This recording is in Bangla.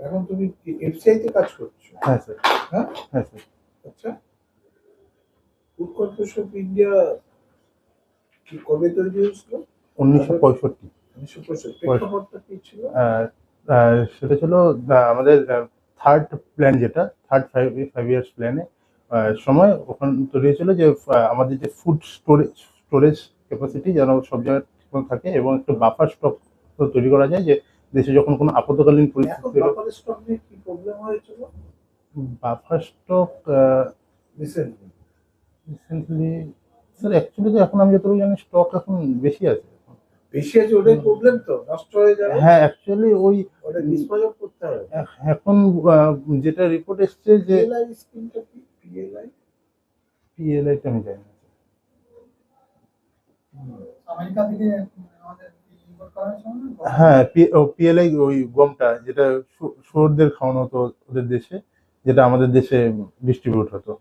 এখন তুমি এফসিআই তে কাজ করছো? হ্যাঁ স্যার। হ্যাঁ হ্যাঁ স্যার। আচ্ছা, ফুড কর্পোরেশন অফ ইন্ডিয়া কি কবে তৈরি হয়েছিল? 1965। 1965। প্রেক্ষাপটটা কি ছিল? সেটা ছিল আমাদের থার্ড প্ল্যান, যেটা থার্ড 5 ইয়ার্স প্ল্যানে সময় ওখানে তৈরি হয়েছিল যে আমাদের যে ফুড স্টোরেজ ক্যাপাসিটি যেন সব জায়গায় ঠিকমতো থাকে এবং একটু বাফার স্টক তৈরি করা যায়, যে দেশে যখন কোনো আপদকালীন এখন পরিস্থিতি বাফার স্টক নিয়ে কি প্রবলেম হয়েছিল buffer stock recently? Sir actually তো এখন আমি যতটুকু জানি স্টক এখন বেশি আছে। বেশি আছে, ওটাই প্রবলেম, তো নষ্ট হয়ে যাবে। হ্যাঁ অ্যাকচুয়ালি ওই ওটা ডিসপোজাল করতে হবে। এখন যেটা রিপোর্ট এসছে যে পিএলআই স্কিমটা কি? পিএলআইটা আমি জানি না। আমেরিকা থেকে আমাদের ইম্পোর্ট করা হয়েছে। হ্যাঁ পিএলআই ওই গমটা যেটা শুয়োরদের খাওয়ানো হতো ওদের দেশে, যেটা আমাদের দেশে ডিস্ট্রিবিউট হতো।